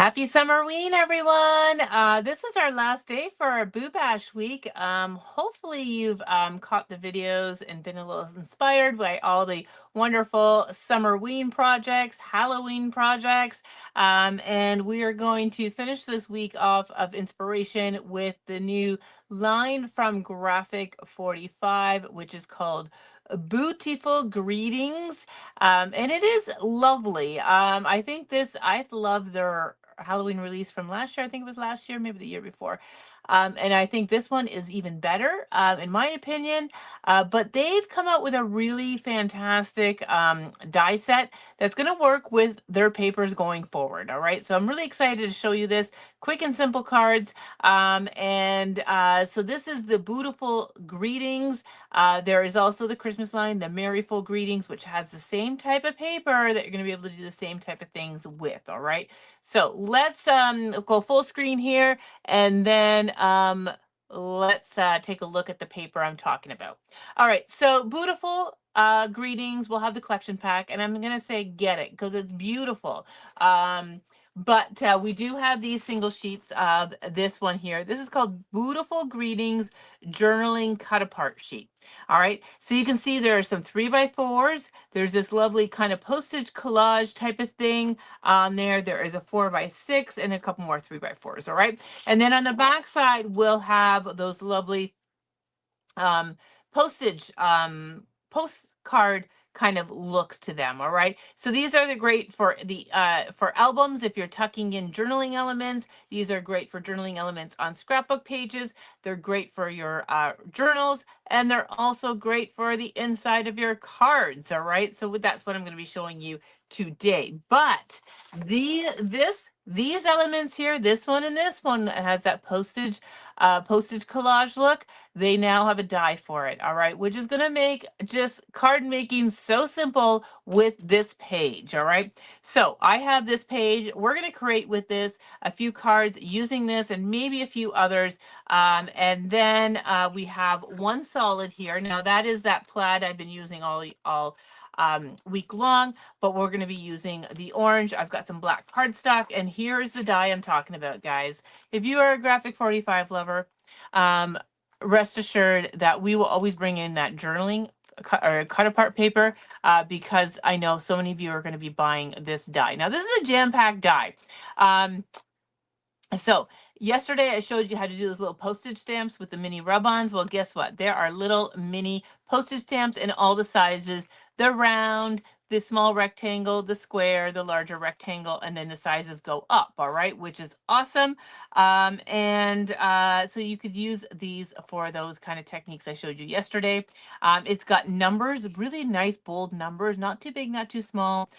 Happy Summerween, everyone. This is our last day for our Boo Bash week. Hopefully you've caught the videos and been a little inspired by all the wonderful Summerween projects, Halloween projects. And we are going to finish this week off of inspiration with the new line from Graphic 45, which is called Boo-Tiful Greetings. And it is lovely. I love their Halloween release from last year. I think it was last year, maybe the year before. And I think this one is even better, in my opinion. But they've come out with a really fantastic die set that's going to work with their papers going forward. All right. So I'm really excited to show you this. Quick and simple cards. So this is the Boo-Tiful Greetings. There is also the Christmas line, the Merryful Greetings, which has the same type of paper that you're going to be able to do the same type of things with. All right. So let's go full screen here, and then let's take a look at the paper I'm talking about. All right. So Boo-Tiful Greetings. We'll have the collection pack, and I'm going to say get it because it's beautiful. But we do have these single sheets of this one here. This is called Boo-Tiful Greetings Journaling Cut Apart Sheet. All right, so you can see there are some 3x4s. There's this lovely kind of postage collage type of thing on there. There is a 4x6 and a couple more 3x4s. All right, and then on the back side, we'll have those lovely postage postcard kind of looks to them. All right, so these are the great for the for albums. If you're tucking in journaling elements, these are great for journaling elements on scrapbook pages. They're great for your journals, and they're also great for the inside of your cards. All right, so that's what I'm going to be showing you today. But these elements here, this one and this one, has that postage collage look. They now have a die for it, all right, which is going to make just card making so simple with this page. All right, so I have this page. We're going to create with this a few cards using this and maybe a few others, and then we have one solid here. Now that is that plaid I've been using all week long, but we're going to be using the orange. I've got some black cardstock, and here's the die I'm talking about, guys. If you are a Graphic 45 lover, rest assured that we will always bring in that journaling cut apart paper, because I know so many of you are going to be buying this die. Now, this is a jam-packed die. So yesterday I showed you how to do those little postage stamps with the mini rub-ons. Well, guess what? There are little mini postage stamps in all the sizes: the round, the small rectangle, the square, the larger rectangle, and then the sizes go up. All right, which is awesome. So you could use these for those kind of techniques I showed you yesterday. It's got numbers, really nice bold numbers, not too big, not too small.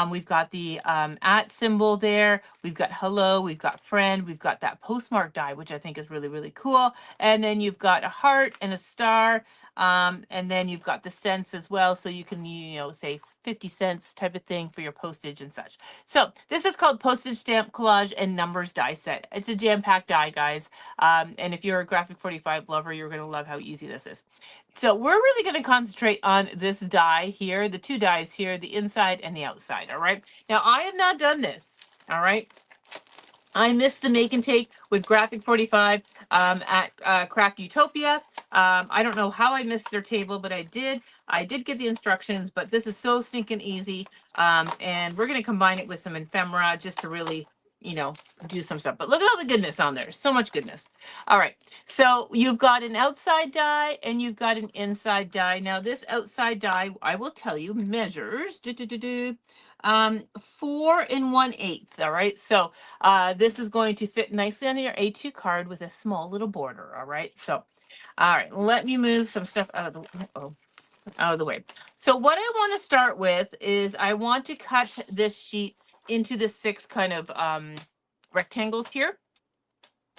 We've got the at symbol there. We've got hello. We've got friend. We've got that postmark die, which I think is really, really cool. And then you've got a heart and a star. And then you've got the cents as well. So you can, say 50 cents type of thing for your postage and such. So this is called Postage Stamp Collage and Numbers Die Set. It's a jam-packed die, guys. And if you're a Graphic 45 lover, you're going to love how easy this is. So we're really going to concentrate on this die here, the two dies here, the inside and the outside. All right. Now, I have not done this. All right. I missed the make and take with Graphic 45 at Craft Utopia. I don't know how I missed their table, but I did. I did get the instructions, but this is so stinking easy. And we're going to combine it with some ephemera just to really, do some stuff. But look at all the goodness on there. So much goodness. All right. So you've got an outside die and you've got an inside die. Now, this outside die, I will tell you, measures 4 1/8. All right. So this is going to fit nicely on your A2 card with a small little border. All right. So, all right, let me move some stuff out of the way. So what I want to start with is I want to cut this sheet into the 6 kind of rectangles here.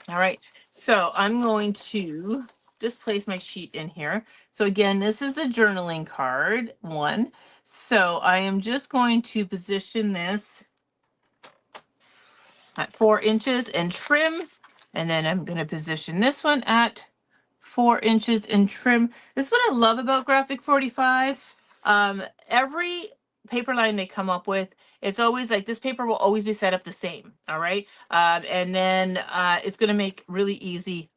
All right. So I'm going to just place my sheet in here. So again, this is the journaling card 1. So I am just going to position this at 4 inches and trim. And then I'm going to position this one at 4 inches and trim. This is what I love about Graphic 45. Every paper line they come up with It's always like this paper will always be set up the same. All right. And then it's going to make really easy.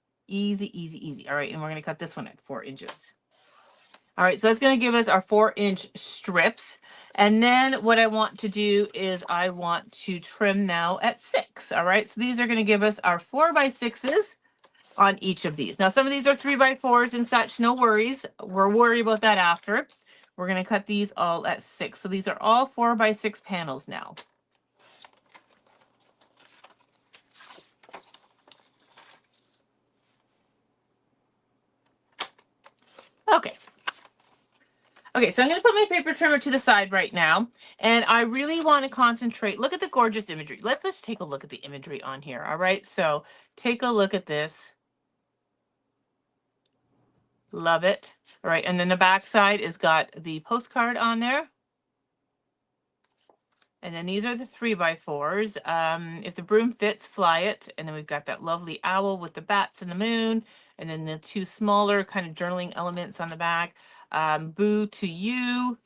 All right. And we're going to cut this one at 4 inches. All right, so that's going to give us our 4-inch strips. And then what I want to do is I want to trim now at 6. All right, so these are going to give us our 4x6s on each of these. Now, some of these are 3x4s and such. No worries. We'll worry about that after. We're going to cut these all at 6. So these are all 4x6 panels now. Okay. Okay, so I'm going to put my paper trimmer to the side right now, and I really want to concentrate. Look at the gorgeous imagery. Let's just take a look at the imagery on here, all right? So take a look at this. Love it. All right, and then the back side has got the postcard on there. And then these are the 3x4s. If the broom fits, fly it. And then we've got that lovely owl with the bats and the moon. And then the 2 smaller kind of journaling elements on the back. Boo to you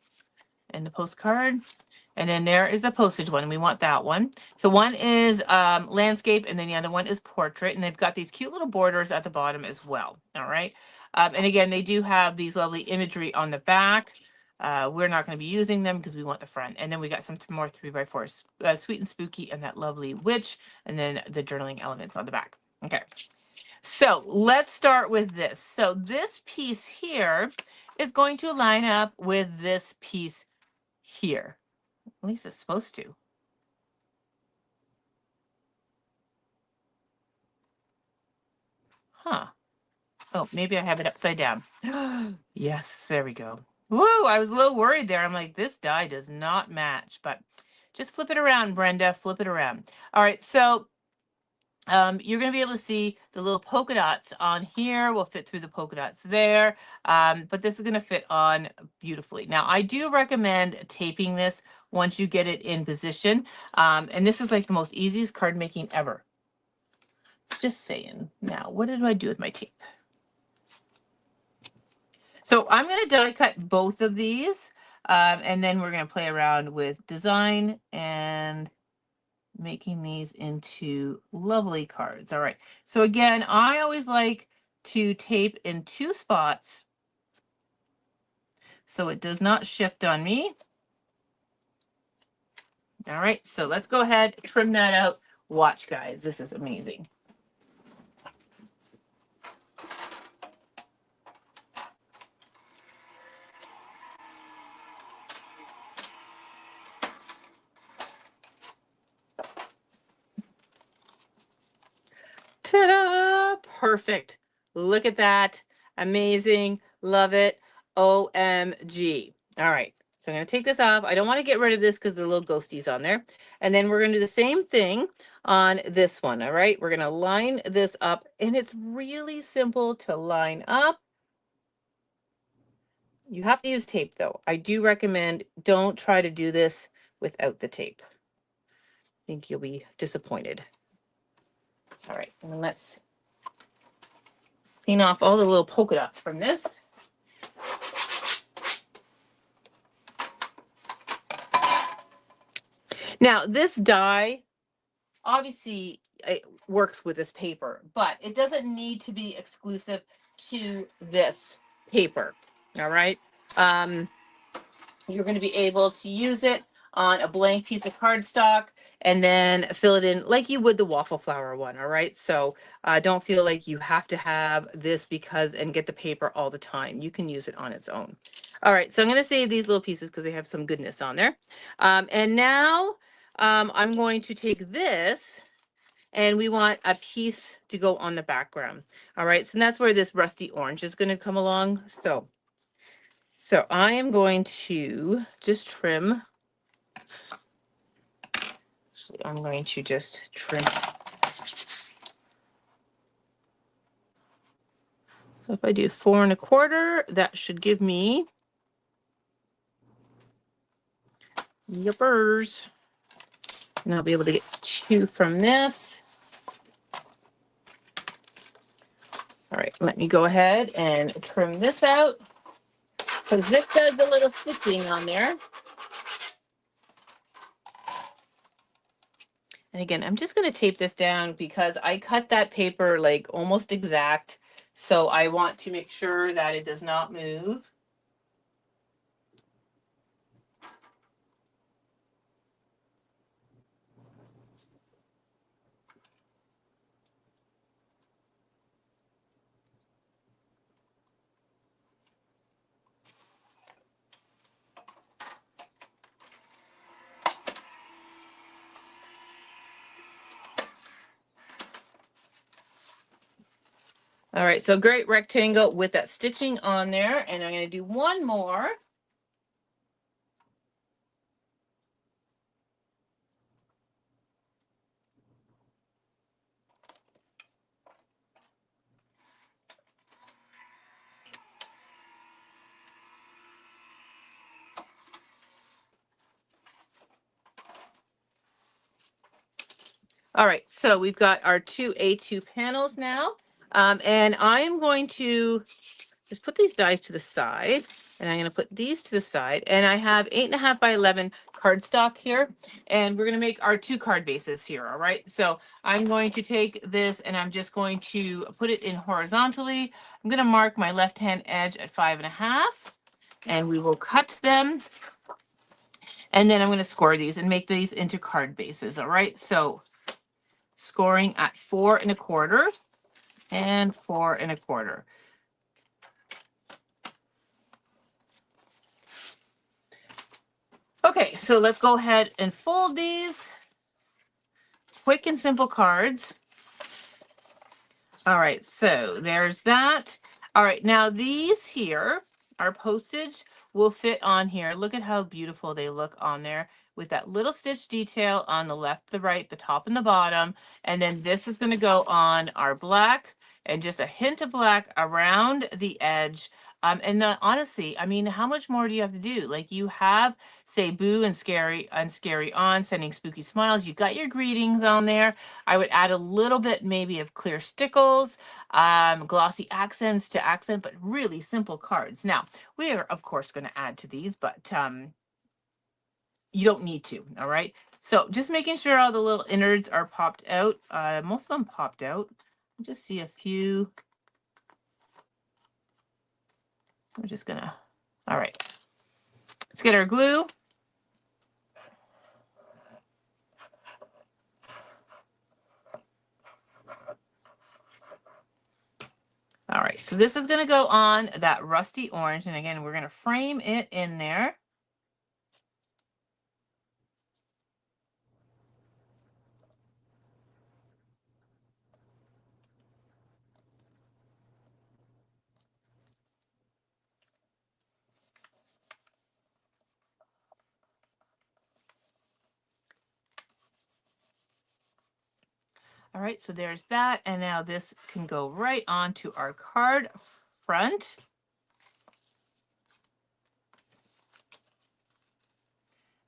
and the postcard. And then there is the postage one, and we want that one. So one is landscape, and then the other one is portrait. And they've got these cute little borders at the bottom as well. All right. And again, they do have these lovely imagery on the back. We're not going to be using them because we want the front. And then we got some more 3x4s, Sweet and Spooky, and that lovely witch, and then the journaling elements on the back. Okay. So let's start with this. So this piece here is going to line up with this piece here. At least it's supposed to. Huh. Oh, maybe I have it upside down. Yes, there we go. Woo, I was a little worried there. I'm like, this die does not match, but just flip it around, Brenda. Flip it around. All right, so you're going to be able to see the little polka dots on here will fit through the polka dots there, but this is going to fit on beautifully. Now, I do recommend taping this once you get it in position, and this is like the most easiest card making ever. Just saying. Now, what did I do with my tape? So I'm going to die cut both of these, and then we're going to play around with design and making these into lovely cards. All right. So again, I always like to tape in 2 spots so it does not shift on me. All right. So let's go ahead, trim that out. Watch, guys. This is amazing. Ta-da! Perfect. Look at that. Amazing. Love it. OMG. All right. So I'm going to take this off. I don't want to get rid of this because the little ghosties on there. And then we're going to do the same thing on this one. All right. We're going to line this up, and it's really simple to line up. You have to use tape though. I do recommend don't try to do this without the tape. I think you'll be disappointed. All right. And then let's clean off all the little polka dots from this. Now, this die, obviously, it works with this paper, but it doesn't need to be exclusive to this paper. All right. You're going to be able to use it on a blank piece of cardstock and then fill it in like you would the waffle flower one. All right. So don't feel like you have to have this and get the paper all the time. You can use it on its own. All right. So I'm going to save these little pieces because they have some goodness on there. And now I'm going to take this, and we want a piece to go on the background. All right. So that's where this rusty orange is going to come along. So I am going to just trim. Actually, I'm going to just trim. So if I do 4 1/4, that should give me, yippers. And I'll be able to get 2 from this. All right, let me go ahead and trim this out, because this does a little stitching on there. And again, I'm just going to tape this down because I cut that paper like almost exact. So I want to make sure that it does not move. All right, so great rectangle with that stitching on there. And I'm going to do one more. All right, so we've got our two A2 panels now. And I'm going to just put these dies to the side, and I'm going to put these to the side. And I have 8.5 by 11 cardstock here, and we're going to make our 2 card bases here. All right, so I'm going to take this and I'm just going to put it in horizontally. I'm going to mark my left hand edge at 5.5, and we will cut them. And then I'm going to score these and make these into card bases. All right, so scoring at 4.25 and 4.25. Okay, so let's go ahead and fold these. Quick and simple cards. All right, so there's that. All right, now these here, our postage will fit on here. Look at how beautiful they look on there with that little stitch detail on the left, the right, the top, and the bottom. And then this is going to go on our black and just a hint of black around the edge. And honestly, I mean, how much more do you have to do? Like you have, say, Boo and Scary on, sending spooky smiles. You got your greetings on there. I would add a little bit maybe of clear stickles, glossy accents to accent, but really simple cards. Now, we are, of course, going to add to these, but you don't need to, all right? So just making sure all the little innards are popped out. Most of them popped out. I'll just see a few. We're just going to, all right. Let's get our glue. All right, so this is going to go on that rusty orange. And again, we're going to frame it in there. All right, so there's that. And now this can go right onto our card front.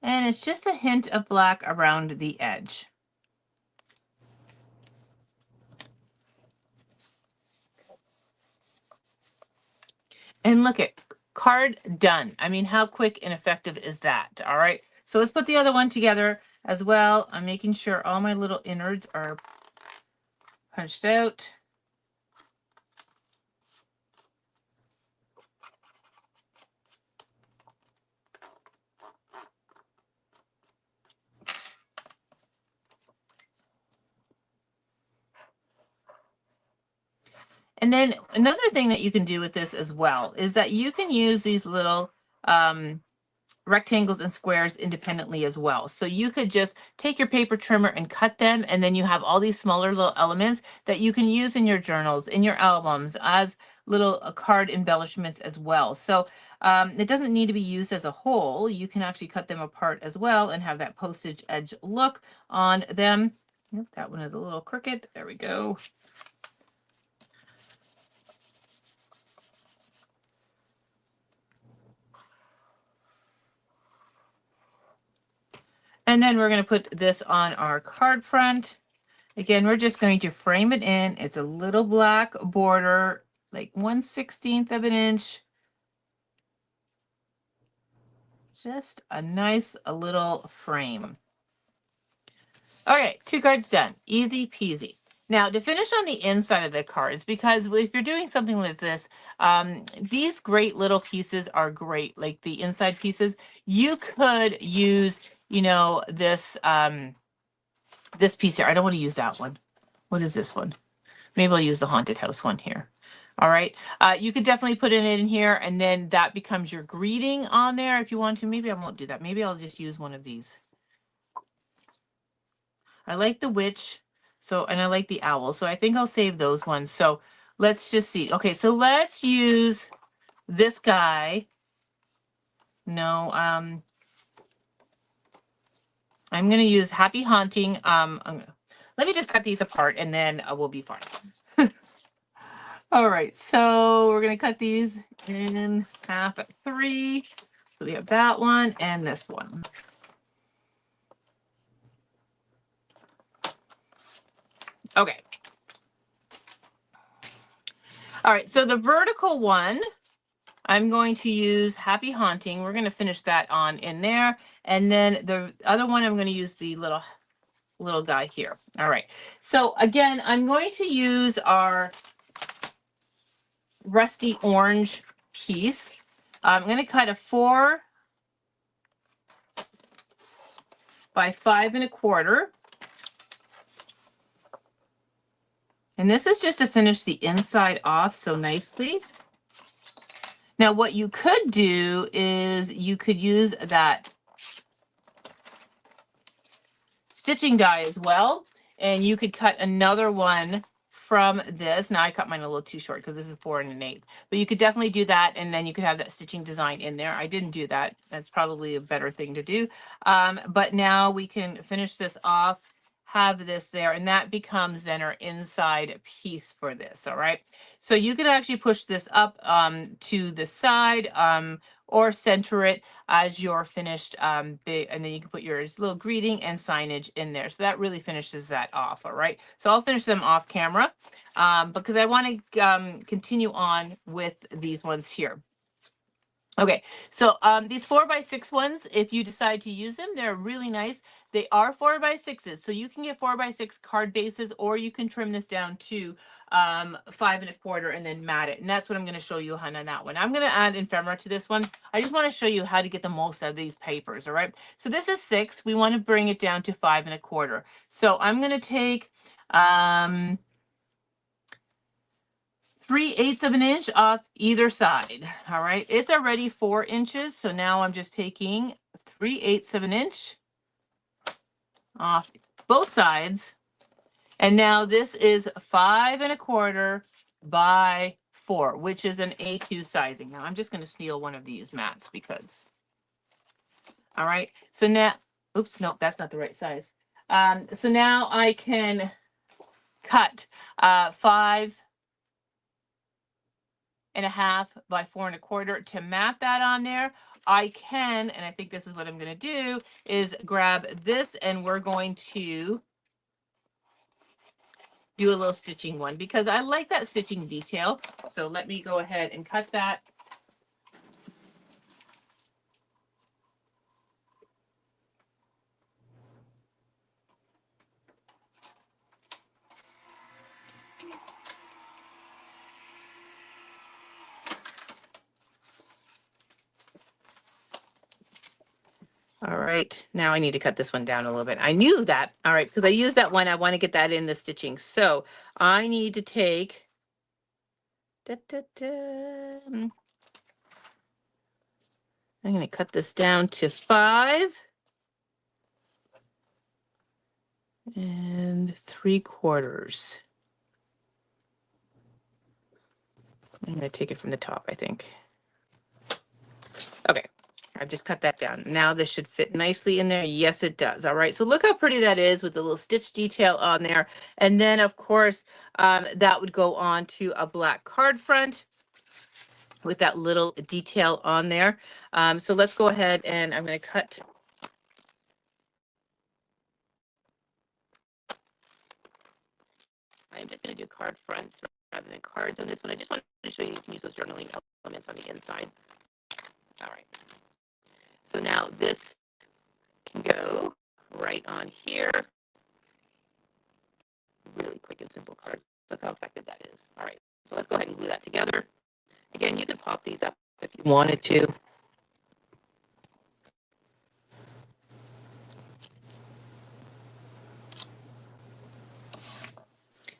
And it's just a hint of black around the edge. And look at card done. I mean, how quick and effective is that? All right. So let's put the other one together as well. I'm making sure all my little innards are punched out. And then another thing that you can do with this as well is that you can use these little rectangles and squares independently as well. So you could just take your paper trimmer and cut them, and then you have all these smaller little elements that you can use in your journals, in your albums, as little card embellishments as well. So it doesn't need to be used as a whole. You can actually cut them apart as well and have that postage edge look on them. Yep, that one is a little crooked. There we go. And then we're going to put this on our card front. Again, we're just going to frame it in. It's a little black border, like 1/16 of an inch. Just a nice little frame. Okay, 2 cards done. Easy peasy. Now, to finish on the inside of the cards, because if you're doing something like this, these great little pieces are great, like the inside pieces. You could use, this piece here. I don't want to use that one. What is this one? Maybe I'll use the haunted house one here. All right. You could definitely put it in here, and then that becomes your greeting on there if you want to. Maybe I won't do that. Maybe I'll just use one of these. I like the witch, and I like the owl. So I think I'll save those ones. So let's just see. Okay, so let's use this guy. No, I'm going to use Happy Haunting. Let me just cut these apart, and then we'll be fine. All right, so we're going to cut these in half at 3. So we have that one and this one. Okay. All right, so the vertical one, I'm going to use Happy Haunting. We're going to finish that on in there. And then the other one, I'm going to use the little guy here. All right. So again, I'm going to use our rusty orange piece. I'm going to cut a 4 by 5 1/4. And this is just to finish the inside off so nicely. Now, what you could do is you could use that stitching die as well, and you could cut another one from this. Now I cut mine a little too short because this is 4 1/8, but you could definitely do that, and then you could have that stitching design in there. I didn't do that. That's probably a better thing to do. But now we can finish this off, have this there, and that becomes then our inside piece for this. All right. So you can actually push this up to the side or center it as your finished big, and then you can put your little greeting and signage in there. So that really finishes that off. All right. So I'll finish them off camera because I want to continue on with these ones here. Okay, so these 4 by 6 ones, if you decide to use them, they're really nice. They are 4 by 6s, so you can get 4 by 6 card bases, or you can trim this down to 5 1/4 and then mat it. And that's what I'm going to show you on that one. I'm going to add ephemera to this one. I just want to show you how to get the most out of these papers. All right, so this is 6. We want to bring it down to 5 1/4. So I'm going to take 3/8 of an inch off either side. All right, it's already 4 inches. So now I'm just taking 3/8 of an inch off both sides. And now this is 5 1/4 by 4, which is an A2 sizing. Now I'm just going to steal one of these mats because, all right. So now, oops, no, that's not the right size. So now I can cut 5 1/2 by 4 1/4 to mat that on there. I can, and I think this is what I'm going to do, is grab this, and we're going to do a little stitching one because I like that stitching detail. So let me go ahead and cut that. All right, now I need to cut this one down a little bit. I knew that. All right, because I used that one. I want to get that in the stitching. So I need to take, I'm going to cut this down to 5 3/4. I'm going to take it from the top, I think. Okay, I've just cut that down. Now this should fit nicely in there. Yes, it does. All right, so look how pretty that is with the little stitch detail on there. And then, of course, that would go on to a black card front with that little detail on there. So let's go ahead, and I'm going to cut. I'm just going to do card fronts rather than cards on this one. I just want to show you can use those journaling elements on the inside. All right. So now this can go right on here. really quick and simple cards. Look how effective that is. All right, so let's go ahead and glue that together. Again, you can pop these up if you wanted to.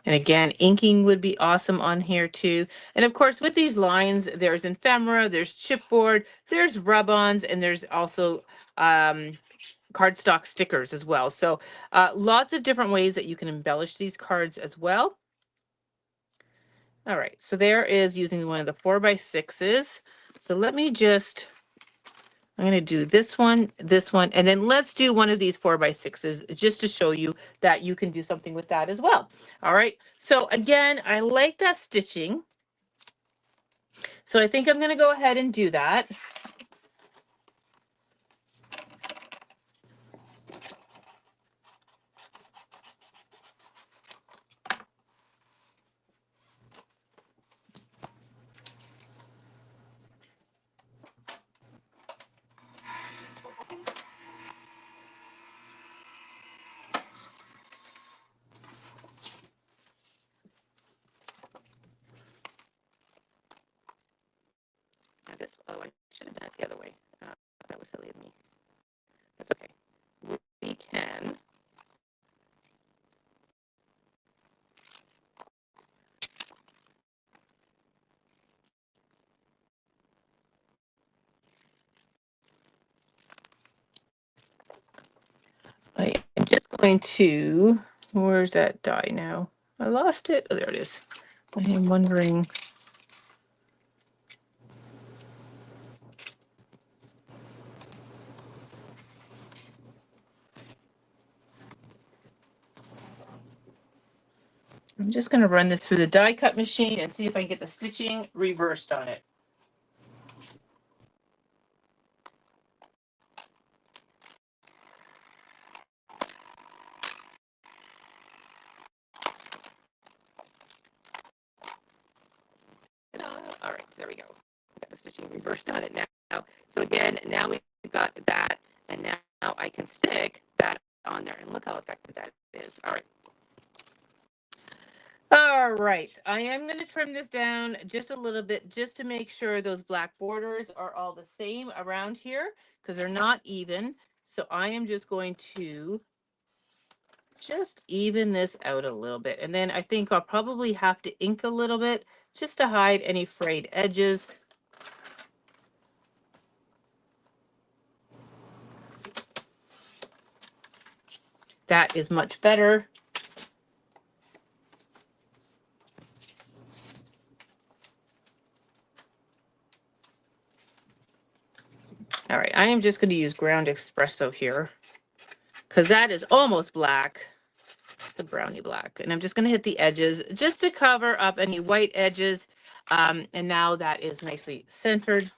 And again, inking would be awesome on here too. And of course, with these lines, there's ephemera, there's chipboard, there's rub-ons, and there's also cardstock stickers as well. So lots of different ways that you can embellish these cards as well. All right, so there is using one of the 4x6s. So let me just, I'm going to do this one, and then let's do one of these 4x6s just to show you that you can do something with that as well. All right, so again, I like that stitching. So I think I'm going to go ahead and do that. Oh, I should have done it the other way. That was silly of me. That's okay. We can. I am just going to, where's that die now? I lost it. Oh, there it is. I am wondering. I'm just going to run this through the die cut machine and see if I can get the stitching reversed on it. All right, there we go. Got the stitching reversed on it now. So again, now we've got that, and now I can stick that on there, and look how effective that is. All right. All right, I am going to trim this down just a little bit just to make sure those black borders are all the same around here because they're not even. So I am just going to just even this out a little bit. And then I think I'll probably have to ink a little bit just to hide any frayed edges. That is much better. All right, I am just going to use ground espresso here because that is almost black. The brownie black. And I'm just going to hit the edges just to cover up any white edges. And now that is nicely centered.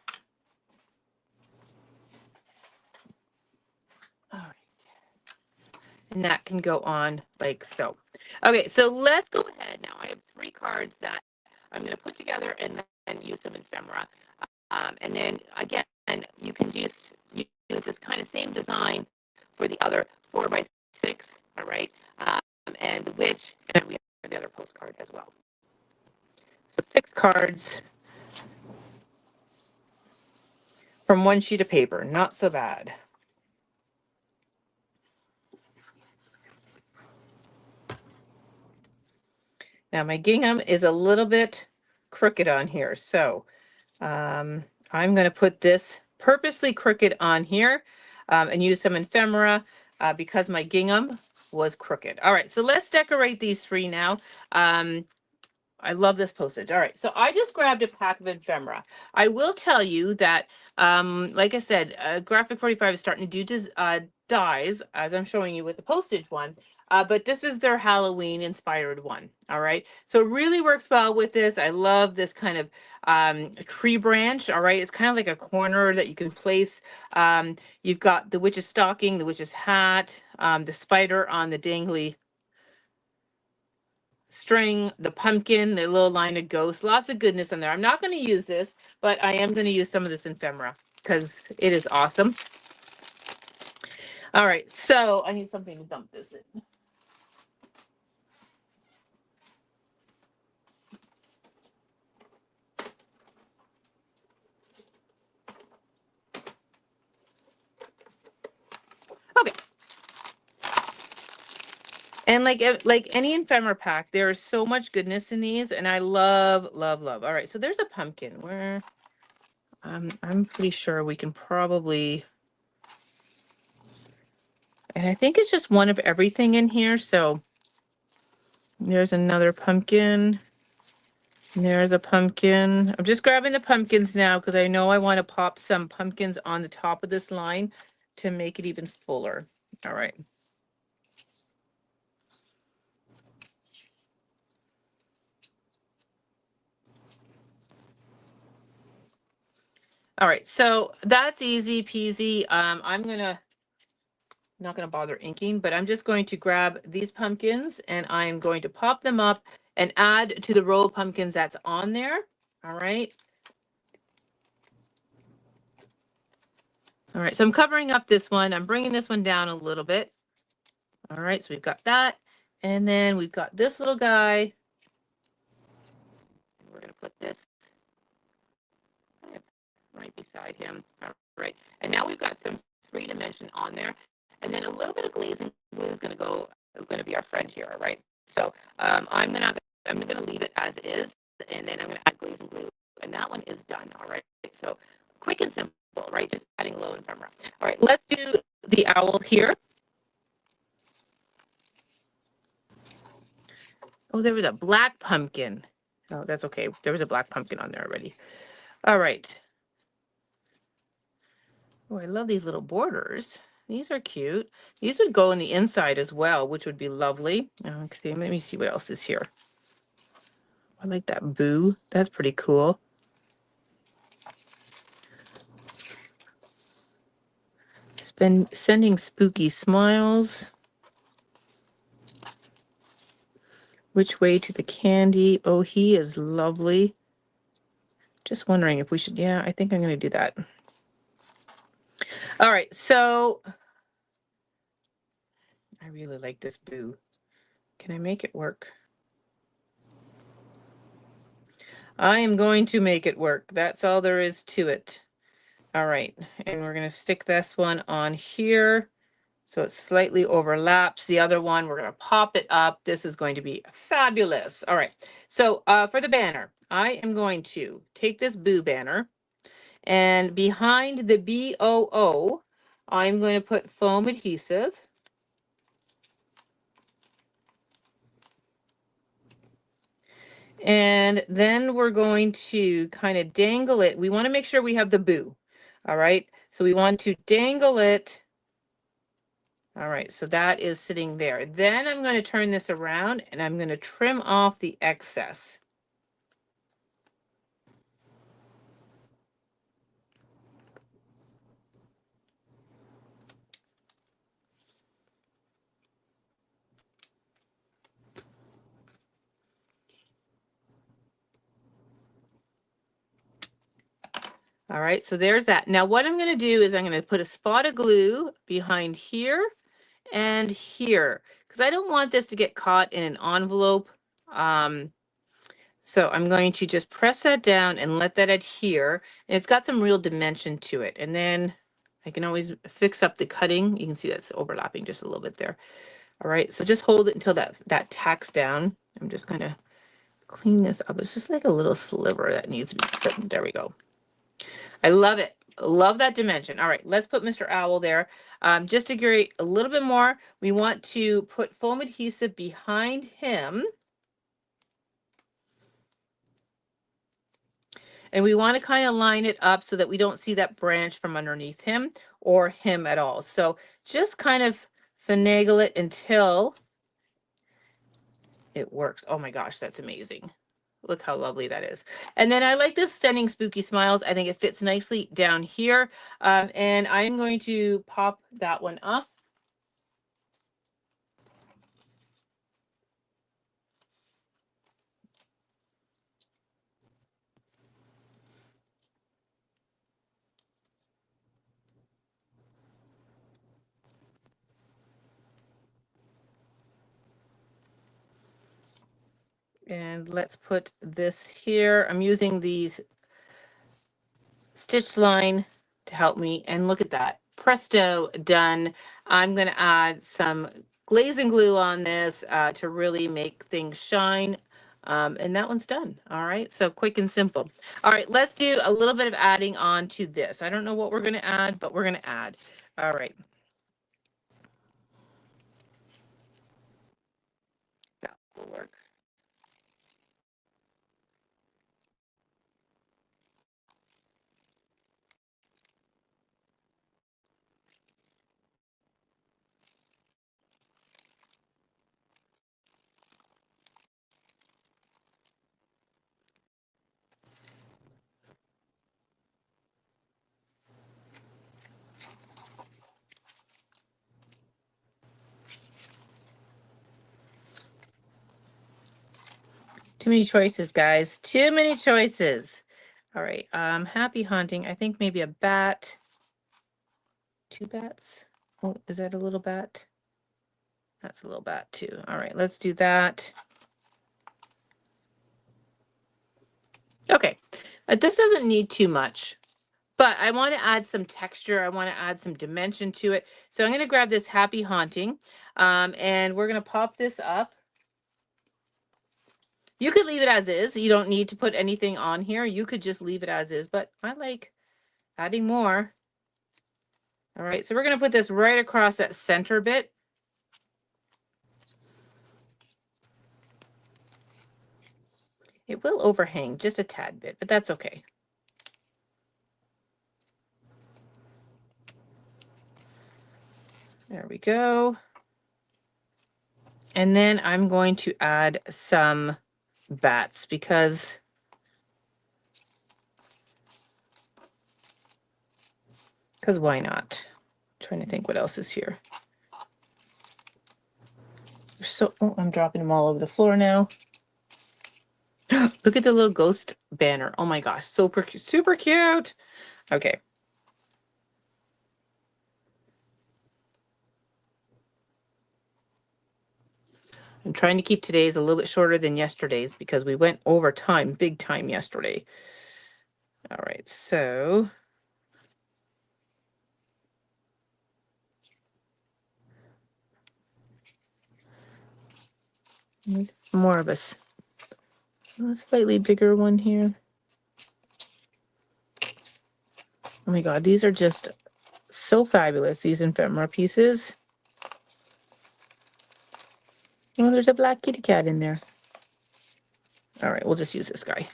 All right. And that can go on like so. Okay, so let's go ahead. Now I have 3 cards that I'm going to put together and then use some ephemera. And then again, you can use this kind of same design for the other 4x6. All right. And the witch, and we have the other postcard as well. So 6 cards from 1 sheet of paper. Not so bad. Now my gingham is a little bit crooked on here. So I'm going to put this purposely crooked on here and use some ephemera because my gingham was crooked. All right, so let's decorate these 3 now. I love this postage. All right, so I just grabbed a pack of ephemera. I will tell you that, like I said, Graphic 45 is starting to do dies, as I'm showing you with the postage one. But this is their Halloween inspired one. All right, so it really works well with this. I love this kind of tree branch. All right, it's kind of like a corner that you can place. You've got the witch's stocking, the witch's hat, the spider on the dangly string, the pumpkin, the little line of ghosts, lots of goodness in there. I'm not going to use this, but I am going to use some of this ephemera because it is awesome. All right, so I need something to dump this in. And like any ephemera pack, there is so much goodness in these, and I love, love, love. All right, so there's a pumpkin. Where I'm pretty sure we can probably, and I think it's just one of everything in here. So there's another pumpkin. There's a pumpkin. I'm just grabbing the pumpkins now because I know I want to pop some pumpkins on the top of this line to make it even fuller. All right. All right, so that's easy peasy. Not gonna bother inking, but I'm just going to grab these pumpkins and I'm going to pop them up and add to the row of pumpkins that's on there. All right. All right, so I'm covering up this one. I'm bringing this one down a little bit. All right, so we've got that. And then we've got this little guy. We're gonna put this right beside him. All right, and now we've got some 3-dimension on there, and then a little bit of glazing glue is going to be our friend here. All right, so I'm gonna leave it as is, and then I'm gonna add glazing glue, and that one is done. All right, so quick and simple, right? Just adding a little ephemera. All right, let's do the owl here. Oh, there was a black pumpkin. Oh, that's okay. There was a black pumpkin on there already. All right. Oh, I love these little borders. These are cute. These would go on the inside as well, which would be lovely. Okay, let me see what else is here. I like that boo. That's pretty cool. It's been sending spooky smiles. Which way to the candy? Oh, he is lovely. Just wondering if we should, yeah, I think I'm going to do that. All right, so I really like this boo. Can I make it work? I am going to make it work. That's all there is to it. All right, and we're going to stick this one on here so it slightly overlaps the other one. We're going to pop it up. This is going to be fabulous. All right, so for the banner, I am going to take this boo banner, and behind the BOO, I'm going to put foam adhesive. And then we're going to kind of dangle it. We want to make sure we have the boo. All right, so we want to dangle it. All right, so that is sitting there. Then I'm going to turn this around and I'm going to trim off the excess. All right, so there's that. Now what I'm going to do is I'm going to put a spot of glue behind here and here, because I don't want this to get caught in an envelope. So I'm going to just press that down and let that adhere. And it's got some real dimension to it. And then I can always fix up the cutting. You can see that's overlapping just a little bit there. All right, so just hold it until that tacks down. I'm just going to clean this up. It's just like a little sliver that needs to be put. There we go. I love it. Love that dimension. All right, let's put Mr. Owl there. Just to create a little bit more, we want to put foam adhesive behind him. And we want to kind of line it up so that we don't see that branch from underneath him or him at all. So just kind of finagle it until it works. Oh my gosh, that's amazing. Look how lovely that is. And then I like this sending spooky smiles. I think it fits nicely down here. And I'm going to pop that one up. And let's put this here. I'm using these stitch line to help me. And look at that. Presto, done. I'm going to add some glaze and glue on this to really make things shine. And that one's done. All right, so quick and simple. All right, let's do a little bit of adding on to this. I don't know what we're going to add, but we're going to add. All right. That will work. Too many choices, guys. Too many choices. All right. Happy hunting. I think maybe a bat. 2 bats. Oh, is that a little bat? That's a little bat too. All right, let's do that. Okay. This doesn't need too much, but I want to add some texture. I want to add some dimension to it. So I'm going to grab this Happy Haunting, and we're going to pop this up. You could leave it as is. You don't need to put anything on here. You could just leave it as is, but I like adding more. All right, so we're going to put this right across that center bit. It will overhang just a tad bit, but that's okay. There we go. And then I'm going to add some bats because why not? I'm trying to think what else is here. So, oh, I'm dropping them all over the floor now. Look at the little ghost banner. Oh my gosh, super cute. Okay. I'm trying to keep today's a little bit shorter than yesterday's because we went over time, big time yesterday. All right, so more of a slightly bigger one here. Oh my God, these are just so fabulous, these ephemera pieces. Oh, there's a black kitty cat in there. All right, we'll just use this guy.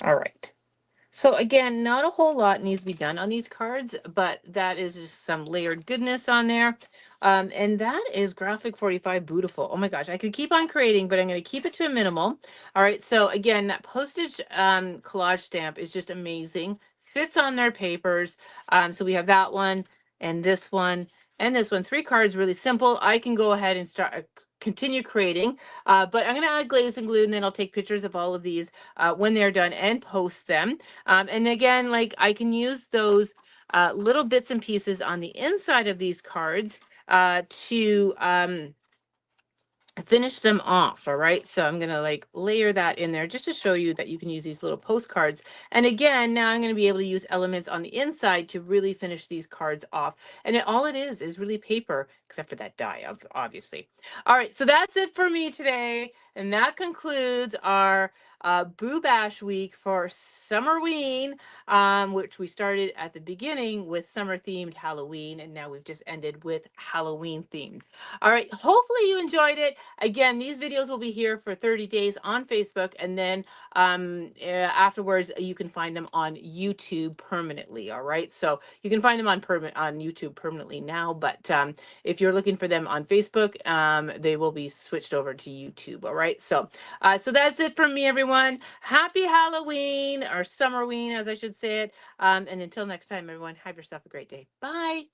All right. So again, not a whole lot needs to be done on these cards, but that is just some layered goodness on there. And that is Graphic 45 Boo-Tiful. Oh my gosh, I could keep on creating, but I'm going to keep it to a minimal. All right, so again, that postage collage stamp is just amazing. Fits on their papers. So we have that one and this one and this one. 3 cards, really simple. I can go ahead and start continue creating, but I'm going to add glaze and glue, and then I'll take pictures of all of these when they're done and post them. And again, like I can use those little bits and pieces on the inside of these cards to finish them off. All right, so I'm gonna like layer that in there just to show you that you can use these little postcards. And again, now I'm going to be able to use elements on the inside to really finish these cards off. And all it is really paper, except for that die, obviously. All right, so that's it for me today, and that concludes our Boo Bash week for Summerween, which we started at the beginning with summer themed Halloween, and now we've just ended with Halloween themed. All right, hopefully you enjoyed it. Again, these videos will be here for 30 days on Facebook, and then afterwards you can find them on YouTube permanently. All right, so you can find them on YouTube permanently now, but if you're looking for them on Facebook, they will be switched over to YouTube. All right, so so that's it from me, everyone. Happy Halloween, or Summerween, as I should say it. And until next time, everyone, have yourself a great day. Bye.